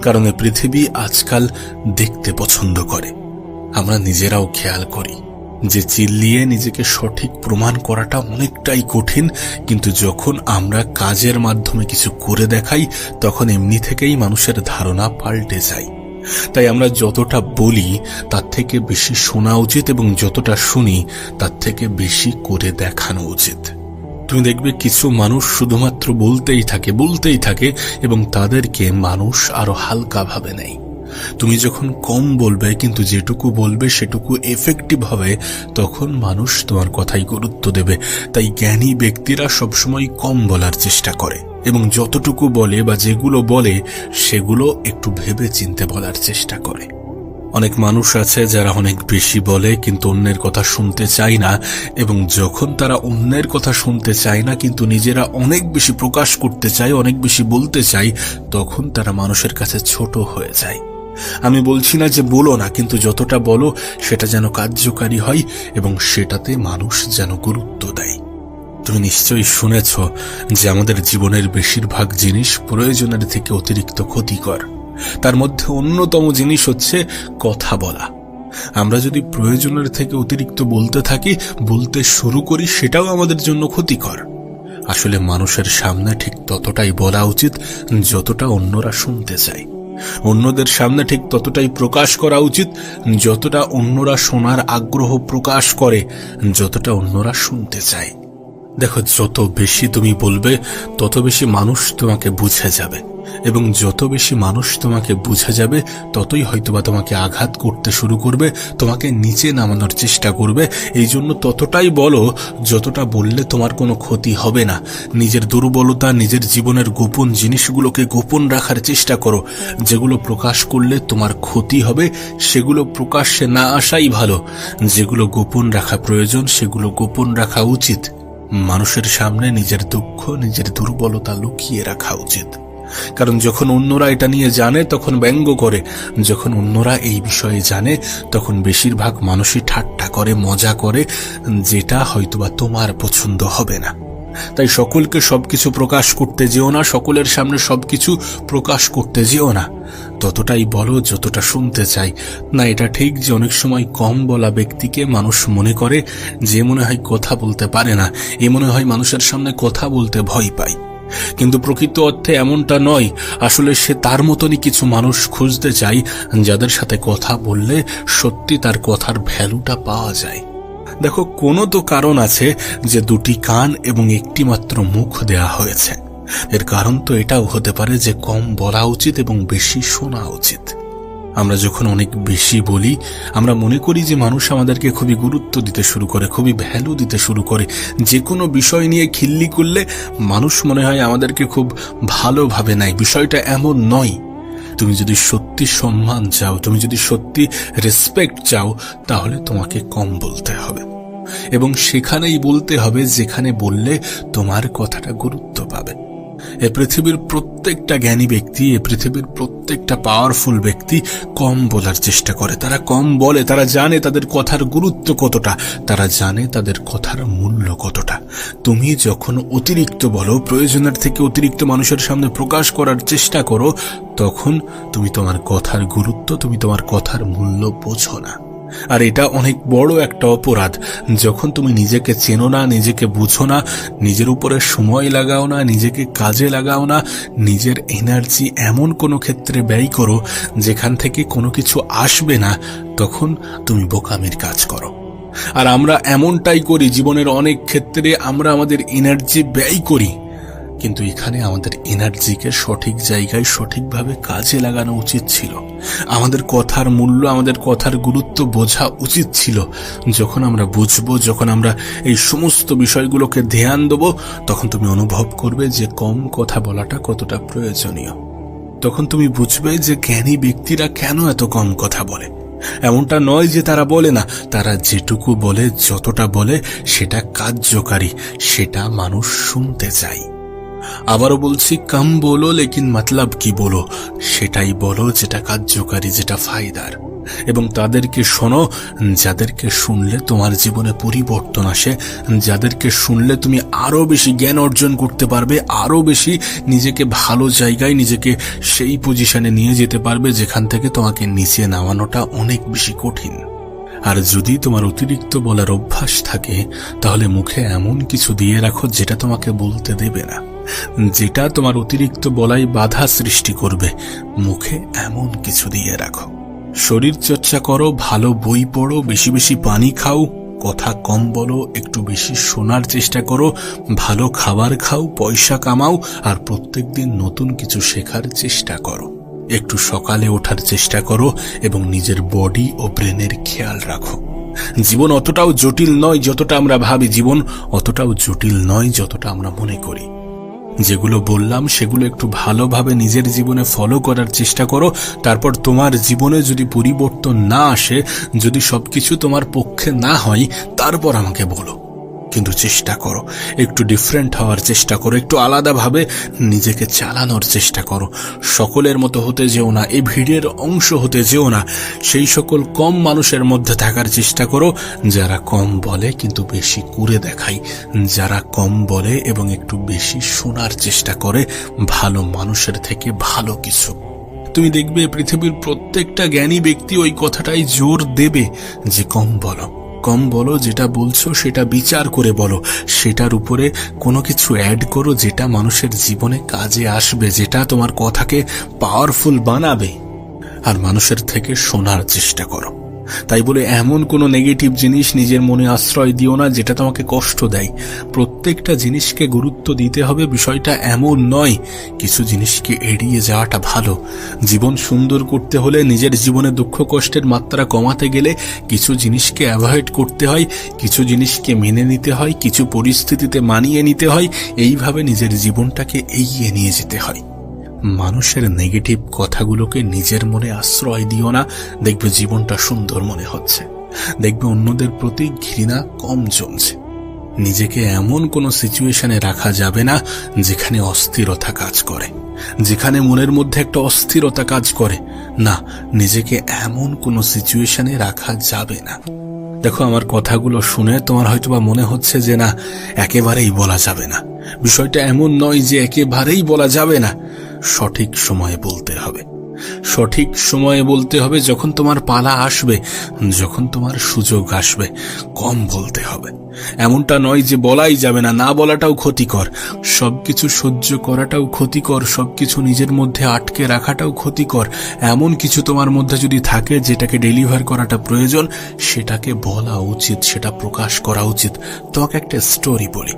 কারণ পৃথিবী আজকাল দেখতে পছন্দ করে। আমরা নিজেরাও খেয়াল করি যে চিল্লিয়ে নিজেকে সঠিক প্রমাণ করাটা অনেকটাই কঠিন, কিন্তু যখন আমরা কাজের মাধ্যমে কিছু করে দেখাই তখন এমনি থেকেই মানুষের ধারণা পাল্টে যায়। তাই আমরা যতটা বলি তার থেকে বেশি শোনা উচিত, এবং যতটা শুনি তার থেকে বেশি করে দেখানো উচিত। তুমি দেখবে কিছু মানুষ শুধুমাত্র বলতেই থাকে এবং তাদেরকে মানুষ আরো হালকা ভাবে নেয়। তুমি যখন কম বলবে কিন্তু যেটুকু বলবে সেটুকু এফেক্টিভ হবে, তখন মানুষ তোমার কথাই গুরুত্ব দেবে। তাই জ্ঞানী ব্যক্তিরা সবসময় কম বলার চেষ্টা করে এবং যতটুকু বলে বা যেগুলো বলে সেগুলো একটু ভেবে চিন্তে বলার চেষ্টা করে। অনেক মানুষ আছে যারা অনেক বেশি বলে কিন্তু অন্যের কথা শুনতে চায় না, এবং যখন তারা অন্যের কথা শুনতে চায় না কিন্তু নিজেরা অনেক বেশি প্রকাশ করতে চায়, অনেক বেশি বলতে চায়, তখন তারা মানুষের কাছে ছোট হয়ে যায়। আমি বলছি না যে বলো না, কিন্তু যতটা বলো সেটা যেন কার্যকারী হয় এবং সেটাতে মানুষ যেন গুরুত্ব দেয়। তুমি নিশ্চয়ই শুনেছ যে আমাদের জীবনের বেশিরভাগ জিনিস প্রয়োজনের থেকে অতিরিক্ত ক্ষতিকর। তার মধ্যে অন্যতম জিনিস হচ্ছে কথা বলা। আমরা যদি প্রয়োজনের থেকে অতিরিক্ত বলতে থাকি, বলতে শুরু করি, সেটাও আমাদের জন্য ক্ষতিকর। আসলে মানুষের সামনে ঠিক ততটাই বলা উচিত যতটা অন্যরা শুনতে চায়। অন্যদের সামনে ঠিক ততটাই প্রকাশ করা উচিত যতটা অন্যরা শোনার আগ্রহ প্রকাশ করে, যতটা অন্যরা শুনতে চায়। দেখো, যত বেশি তুমি বলবে তত বেশি মানুষ তোমাকে বুঝে যাবে, এবং যত বেশি মানুষ তোমাকে বুঝে যাবে ততই হয়তোবা তোমাকে আঘাত করতে শুরু করবে, তোমাকে নিচে নামানোর চেষ্টা করবে। এই জন্য ততটাই বলো যতটা বললে তোমার কোনো ক্ষতি হবে না। নিজের দুর্বলতা, নিজের জীবনের গোপন জিনিসগুলোকে গোপন রাখার চেষ্টা করো। যেগুলো প্রকাশ করলে তোমার ক্ষতি হবে সেগুলো প্রকাশ্যে না আসাই ভালো। যেগুলো গোপন রাখা প্রয়োজন সেগুলো গোপন রাখা উচিত। মানুষের সামনে নিজের দুঃখ, নিজের দুর্বলতা লুকিয়ে রাখা উচিত। কারণ যখন অন্যরা এটা নিয়ে জানে তখন ব্যঙ্গ করে, যখন অন্যরা এই বিষয়ে জানে তখন বেশিরভাগ মানুষই ঠাট্টা করে, মজা করে, যেটা হয়তোবা তোমার পছন্দ হবে না। তাই সকলকে সবকিছু প্রকাশ করতে যেও না, সকলের সামনে সবকিছু প্রকাশ করতে যেও না। ততটাই বলো যতটা শুনতে চাই। না, এটা ঠিক যে অনেক সময় কম বলা ব্যক্তিকে মানুষ মনে করে যে মনে হয় কথা বলতে পারে না, এ মনে হয় মানুষের সামনে কথা বলতে ভয় পায়। কিন্তু প্রকৃত অর্থে এমনটা নয়। আসলে সে তার মতনই কিছু মানুষ খুঁজতে চায় যাদের সাথে কথা বললে সত্যি তার কথার ভ্যালুটা পাওয়া যায়। দেখো, কোনো তো কারণ আছে যে দুটি কান এবং একটি মাত্র মুখ দেয়া হয়েছে। এর কারণ তো এটাও হতে পারে যে কম বলা উচিত এবং বেশি শোনা উচিত। আমরা যখন অনেক বেশি বলি আমরা মনে করি যে মানুষ আমাদেরকে খুবই গুরুত্ব দিতে শুরু করে, খুবই ভ্যালু দিতে শুরু করে। যে কোনো বিষয় নিয়ে খিল্লি করলে মানুষ মনে হয় আমাদেরকে খুব ভালোভাবে নেয়। বিষয়টা এমন নয়। তুমি যদি সত্যি সম্মান চাও, তুমি যদি সত্যি রেসপেক্ট চাও, তাহলে তোমাকে কম বলতে হবে, এবং সেখানেই বলতে হবে যেখানে বললে তোমার কথাটা গুরুত্ব পাবে। এ পৃথিবীর প্রত্যেকটা জ্ঞানী ব্যক্তি, এ পৃথিবীর প্রত্যেকটা পাওয়ারফুল ব্যক্তি কম বলার চেষ্টা করে। তারা কম বলে, তারা জানে তাদের কথার গুরুত্ব কতটা, তারা জানে তাদের কথার মূল্য কতটা। তুমি যখন অতিরিক্ত বলো, প্রয়োজনের থেকে অতিরিক্ত মানুষের সামনে প্রকাশ করার চেষ্টা করো, তখন তুমি তোমার কথার গুরুত্ব, তুমি তোমার কথার মূল্য বোঝো না। আর এটা অনেক বড় একটা অপরাধ। যখন তুমি নিজেকে চেনো না, নিজেকে বুঝো না, নিজের উপরে সময় লাগাও না, নিজেকে কাজে লাগাও না, নিজের এনার্জি এমন কোনো ক্ষেত্রে ব্যয় করো যেখান থেকে কোনো কিছু আসবে না, তখন তুমি বোকামির কাজ করো। আর আমরা এমনটাই করি জীবনের অনেক ক্ষেত্রে। আমরা আমাদের এনার্জি ব্যয় করি, কিন্তু এখানে আমাদের এনার্জিকে সঠিক জায়গায় সঠিকভাবে কাজে লাগানো উচিত ছিল। আমাদের কথার মূল্য, আমাদের কথার গুরুত্ব বোঝা উচিত ছিল। যখন আমরা বুঝবো, যখন আমরা এই সমস্ত বিষয়গুলোকে ধ্যান দেবো, তখন তুমি অনুভব করবে যে কম কথা বলাটা কতটা প্রয়োজনীয়। তখন তুমি বুঝবে যে জ্ঞানী ব্যক্তিরা কেন এত কম কথা বলে। এমনটা নয় যে তারা বলে না, তারা যেটুকু বলে, যতটা বলে সেটা কার্যকারী, সেটা মানুষ শুনতে চায়। আবারও বলছি, কম বলো লেকিন মতলব কি বলো, সেটাই বলো যেটা কার্যকারী, যেটা ফায়দার। এবং তাদেরকে শোনো যাদেরকে শুনলে তোমার জীবনে পরিবর্তন আসে, যাদেরকে শুনলে তুমি আরো বেশি জ্ঞান অর্জন করতে পারবে, আরো বেশি নিজেকে ভালো জায়গায়, নিজেকে সেই পজিশনে নিয়ে যেতে পারবে যেখান থেকে তোমাকে নিচে নামানোটা অনেক বেশি কঠিন। আর যদি তোমার অতিরিক্ত বলার অভ্যাস থাকে, তাহলে মুখে এমন কিছু দিয়ে রাখো যেটা তোমাকে বলতে দেবে না, যেটা তোমার অতিরিক্ত বলাই বাধা সৃষ্টি করবে। মুখে এমন কিছু দিয়ে রাখো। শরীর চর্চা করো, ভালো বই পড়ো, বেশি বেশি পানি খাও, কথা কম বলো, একটু বেশি শোনার চেষ্টা করো, ভালো খাবার খাও, পয়সা কামাও, আর প্রত্যেকদিন নতুন কিছু শেখার চেষ্টা করো। একটু সকালে ওঠার চেষ্টা করো এবং নিজের বডি ও ব্রেনের খেয়াল রাখো। জীবন অতটাও জটিল নয় যতটা আমরা ভাবি, জীবন অতটাও জটিল নয় যতটা আমরা মনে করি। যেগুলো বললাম সেগুলো একটু ভালোভাবে নিজের জীবনে ফলো করার চেষ্টা করো। তারপর তোমার জীবনে যদি পরিবর্তন না আসে, যদি সবকিছু তোমার পক্ষে না হয়, তারপর আমাকে বলো। কিন্তু চেষ্টা করো, একটু ডিফারেন্ট হওয়ার চেষ্টা করো, একটু আলাদাভাবে নিজেকে চালানোর চেষ্টা করো। সকলের মতো হতে যেও না, এই ভিড়ের অংশ হতে যেও না। সেই সকল কম মানুষের মধ্যে থাকার চেষ্টা করো যারা কম বলে কিন্তু বেশি করে দেখায়, যারা কম বলে এবং একটু বেশি শোনার চেষ্টা করে ভালো মানুষের থেকে ভালো কিছু। তুমি দেখবে পৃথিবীর প্রত্যেকটা জ্ঞানী ব্যক্তি ওই কথাটাই জোর দেবে যে কম বলো, কম বলো, যেটা বলছো সেটা বিচার করে বলো, সেটার উপরে কোনো কিছু অ্যাড করো যেটা মানুষের জীবনে কাজে আসবে, যেটা তোমার কথাকে পাওয়ারফুল বানাবে। আর মানুষের থেকে শোনার চেষ্টা করো। তাই বলে এমন কোনো নেগেটিভ জিনিস নিজের মনে আশ্রয় দিও না যেটা তোমাকে কষ্ট দেয়। প্রত্যেকটা জিনিসকে গুরুত্ব দিতে হবে, বিষয়টা এমন নয়। কিছু জিনিসকে এড়িয়ে যাওয়াটা ভালো। জীবন সুন্দর করতে হলে, নিজের জীবনে দুঃখ কষ্টের মাত্রা কমাতে গেলে কিছু জিনিসকে অ্যাভয়েড করতে হয়, কিছু জিনিসকে মেনে নিতে হয়, কিছু পরিস্থিতিতে মানিয়ে নিতে হয়। এইভাবে নিজের জীবনটাকে এগিয়ে নিয়ে যেতে হয়। মানুষের নেগেটিভ কথাগুলোকে নিজের মনে আশ্রয় দিও না। দেখবে জীবনটা সুন্দর মনে হচ্ছে, দেখবে অন্যদের প্রতি ঘৃণা কম জমছে। নিজেকে এমন কোনো সিচুয়েশনে রাখা যাবে না যেখানে অস্থিরতা কাজ করে, যেখানে মনের মধ্যে একটা অস্থিরতা কাজ করে। না, নিজেকে এমন কোনো সিচুয়েশনে রাখা যাবে না। দেখো, আমার কথাগুলো শুনে তোমার হয়তোবা মনে হচ্ছে যে না, একেবারেই বলা যাবে না। বিষয়টা এমন নয় যে একেবারেই বলা যাবে না। সঠিক সময়ে বলতে হবে, সঠিক সময়ে বলতে হবে। যখন তোমার পালা আসবে, যখন তোমার সুযোগ আসবে, কম বলতে হবে। এমনটা নয় যে বলাই যাবে না, না বলাটাও ক্ষতিকর। সবকিছু সহ্য করাটাও ক্ষতিকর, সবকিছু নিজের মধ্যে আটকে রাখাটাও ক্ষতিকর। এমন কিছু তোমার মধ্যে যদি থাকে যেটাকে ডেলিভার করাটা প্রয়োজন, সেটাকে বলা উচিত, সেটা প্রকাশ করা উচিত। তোমাকে একটা স্টোরি বলি।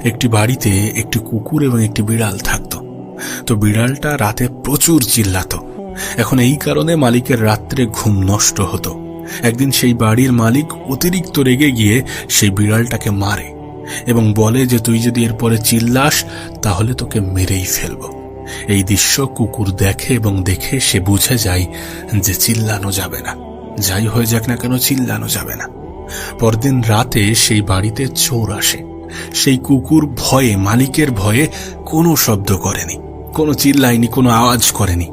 একটি বাড়িতে একটি কুকুর এবং একটি বিড়াল থাকতো। তো বিড়ালটা রাতে প্রচুর চিল্লাতো। এখন এই কারণে মালিকের রাত্রে ঘুম নষ্ট হতো। একদিন সেই বাড়ির মালিক অতিরিক্ত রেগে গিয়ে সেই বিড়ালটাকে মারে এবং বলে যে তুই যদি এরপরে চিল্লাস তাহলে তোকে মেরেই ফেলবো। এই দৃশ্য কুকুর দেখে এবং দেখে সে বুঝে যায় যে চিল্লানো যাবে না, যাই হয়ে যাক না কেন চিল্লানো যাবে না। পরদিন রাতে সেই বাড়িতে চোর আসে। সেই কুকুর ভয়ে, মালিকের ভয়ে কোনো শব্দ করেনি, কোনো চিল্লায়নি, কোনো আওয়াজ করেনি।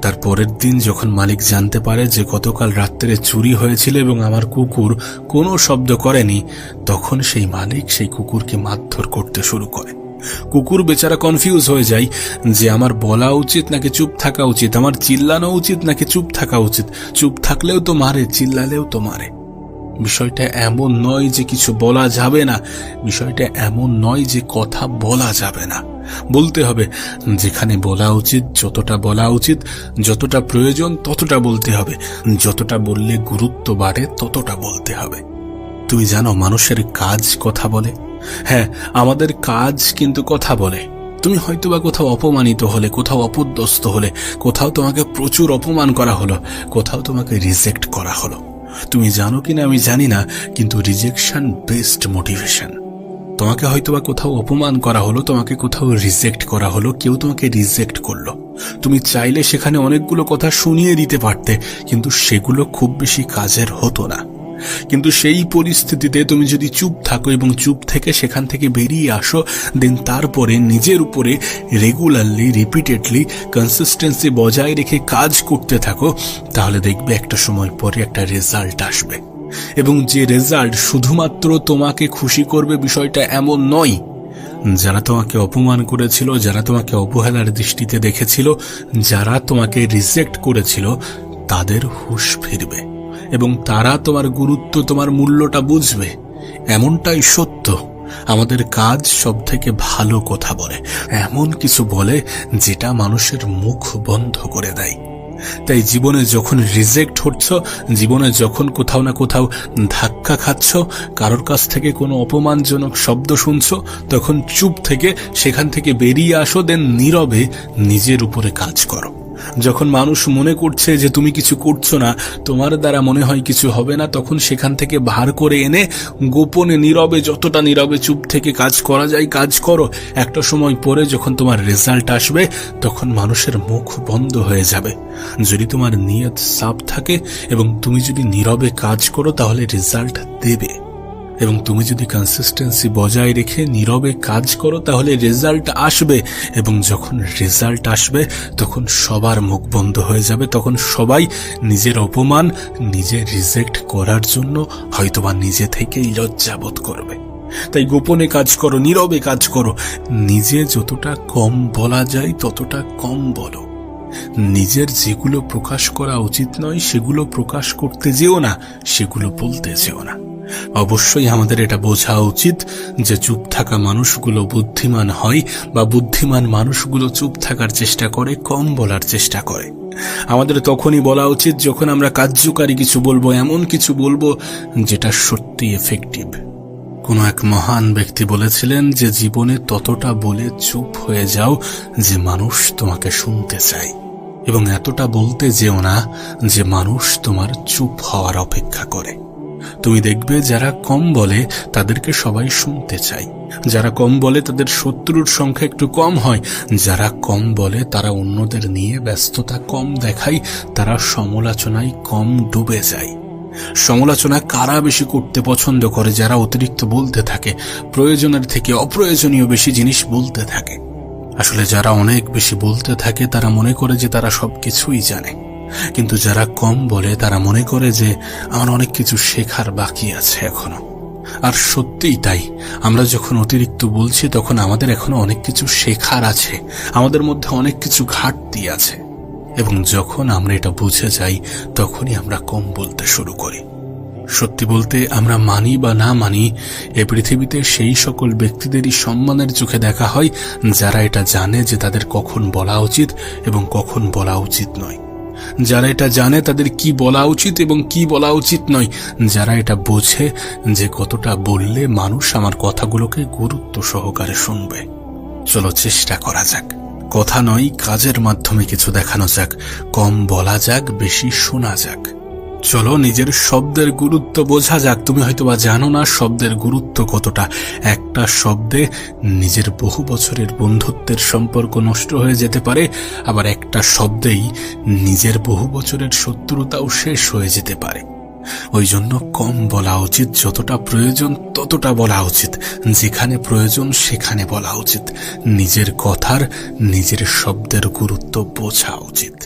তার পরের দিন যখন মালিক জানতে পারে যে গতকাল রাত্রে চুরি হয়েছিল এবং আমার কুকুর কোনো শব্দ করেনি, তখন সেই মালিক সেই কুকুরকে মারধর করতে শুরু করে। কুকুর বেচারা কনফিউজ হয়ে যায় যে আমার বলা উচিত নাকি চুপ থাকা উচিত, আমার চিল্লানো উচিত নাকি চুপ থাকা উচিত। চুপ থাকলেও তো মারে, চিল্লালেও তো মারে। বিষয়টা এমন নয় যে কিছু বলা যাবে না, বিষয়টা এমন নয় যে কথা বলা যাবে না। বলতে হবে, যেখানে বলা উচিত যতটা বলা উচিত, যতটা প্রয়োজন ততটা বলতে হবে, যতটা বললে গুরুত্ব বাড়ে ততটা বলতে হবে। তুমি জানো মানুষের কাজ কথা বলে। হ্যাঁ, আমাদের কাজ কিন্তু কথা বলে। তুমি হয়তোবা কোথাও অপমানিত হলে, কোথাও অপদস্থ হলে, কোথাও তোমাকে প্রচুর অপমান করা হলো, কোথাও তোমাকে রিজেক্ট করা হলো। তুমি জানো কিনা আমি জানি না, কিন্তু রিজেকশন বেস্ট মোটিভেশন। তোমাকে হয়তোবা কোথাও অপমান করা হলো, তোমাকে কোথাও রিজেক্ট করা হলো, কেউ তোমাকে রিজেক্ট করলো। তুমি চাইলে সেখানে অনেকগুলো কথা শুনিয়ে দিতে পারতে, কিন্তু সেগুলো খুব বেশি কাজের হতো না। কিন্তু সেই পরিস্থিতিতে তুমি যদি চুপ থাকো এবং চুপ থেকে সেখান থেকে বেরিয়ে আসো, দেন তারপরে নিজের উপরে রেগুলারলি, রিপিটেডলি কনসিস্টেন্সি বজায় রেখে কাজ করতে থাকো, তাহলে দেখবে একটা সময় পরে একটা রেজাল্ট আসবে। এবং যে রেজাল্ট শুধুমাত্র তোমাকে খুশি করবে বিষয়টা এমন নয়। যারা তোমাকে অপমান করেছিল, যারা তোমাকে অবহেলার দৃষ্টিতে দেখেছিল, যারা তোমাকে রিজেক্ট করেছিল, তাদের হুঁশ ফিরবে এবং তারা তোমার গুরুত্ব, তোমার মূল্যটা বুঝবে। এমনটাই সত্য। আমাদের কাজ সব থেকে ভালো কথা বলে, এমন কিছু বলে যেটা মানুষের মুখ বন্ধ করে দেয়। তাই জীবনে যখন রিজেক্ট হচ্ছ, জীবনে যখন কোথাও না কোথাও ধাক্কা খাচ্ছ, কারোর কাছ থেকে কোনো অপমানজনক শব্দ শুনছ, তখন চুপ থেকে সেখান থেকে বেরিয়ে আসো, দেন নীরবে নিজের উপরে কাজ করো। যখন মানুষ মনে করছে যে তুমি কিছু করছো না, তোমার দ্বারা মনে হয় কিছু হবে না, তখন সেখান থেকে বাহার করে এনে গোপনে নীরবে, যতটা নীরবে চুপ থেকে কাজ করা যায় কাজ করো। একটা সময় পরে যখন তোমার রেজাল্ট আসবে, তখন মানুষের মুখ বন্ধ হয়ে যাবে। যদি তোমার নিয়ত সাফ থাকে এবং তুমি যদি নীরবে কাজ করো, তাহলে রেজাল্ট দেবে। এবং তুমি যদি কনসিস্টেন্সি বজায় রেখে নীরবে কাজ করো, তাহলে রেজাল্ট আসবে। এবং যখন রেজাল্ট আসবে, তখন সবার মুখ বন্ধ হয়ে যাবে। তখন সবাই নিজের অপমান, নিজে রিজেক্ট করার জন্য হয়তোবা নিজে থেকেই লজ্জাবোধ করবে। তাই গোপনে কাজ করো, নীরবে কাজ করো। নিজে যতটা কম বলা যায় ততটা কম বলো। নিজের যেগুলো প্রকাশ করা উচিত নয় সেগুলো প্রকাশ করতে যেও না, সেগুলো বলতে যেও না। অবশ্যই আমাদের এটা বোঝা উচিত যে চুপ থাকা মানুষগুলো বুদ্ধিমান হয়, বা বুদ্ধিমান মানুষগুলো চুপ থাকার চেষ্টা করে, কম বলার চেষ্টা করে। আমাদের তখনই বলা উচিত যখন আমরা কার্যকারী কিছু বলবো, এমন কিছু বলবো যেটা সত্যি এফেক্টিভ। কোন এক মহান ব্যক্তি বলেছিলেন যে জীবনে ততটা বলে চুপ হয়ে যাও যে মানুষ তোমাকে শুনতে চায়, এবং এতটা বলতে যেও না যে মানুষ তোমার চুপ হওয়ার অপেক্ষা করে। তুমি দেখবে যারা কম বলে তাদেরকে সবাই শুনতে চায়, যারা কম বলে তাদের শত্রুর সংখ্যা একটু কম হয়, যারা কম বলে তারা অন্যদের নিয়ে ব্যস্ততা কম দেখায়, তারা সমালোচনায় কম ডুবে যায়। সমালোচনা কারা বেশি করতে পছন্দ করে? যারা অতিরিক্ত বলতে থাকে, প্রয়োজনের থেকে অপ্রয়োজনীয় বেশি জিনিস বলতে থাকে। আসলে যারা অনেক বেশি বলতে থাকে তারা মনে করে যে তারা সবকিছুই জানে, কিন্তু যারা কম বলে তারা মনে করে যে আমার অনেক কিছু শেখার বাকি আছে এখনো। আর সত্যিই তাই, আমরা যখন অতিরিক্ত বলছি তখন আমাদের এখনো অনেক কিছু শেখার আছে, আমাদের মধ্যে অনেক কিছু ঘাটতি আছে, এবং যখন আমরা এটা বুঝে যাই তখনই আমরা কম বলতে শুরু করি। সত্যি বলতে, আমরা মানি বা না মানি, এ পৃথিবীতে সেই সকল ব্যক্তিদেরই সম্মানের চোখে দেখা হয় যারা এটা জানে যে তাদের কখন বলা উচিত এবং কখন বলা উচিত নয়, যারা এটা জানে তাদের কি বলা উচিত এবং কি বলা উচিত নয়, যারা এটা বোঝে যে কতটা বললে মানুষ আমার কথাগুলোকে গুরুত্ব সহকারে শুনবে। চলো চেষ্টা করা যাক, কথা নয় কাজের মাধ্যমে কিছু দেখানো যাক, কম বলা যাক, বেশি শোনা যাক। চলো নিজের শব্দের গুরুত্ব বোঝা যাক। তুমি হয়তোবা জানো না শব্দের গুরুত্ব কতটা। একটা শব্দে নিজের বহু বছরের বন্ধুত্বের সম্পর্ক নষ্ট হয়ে যেতে পারে, আবার একটা শব্দেই নিজের বহু বছরের শত্রুতাও শেষ হয়ে যেতে পারে। ওই জন্য কম বলা উচিত, যতটা প্রয়োজন ততটা বলা উচিত, যেখানে প্রয়োজন সেখানে বলা উচিত। নিজের কথার, নিজের শব্দের গুরুত্ব বোঝা উচিত।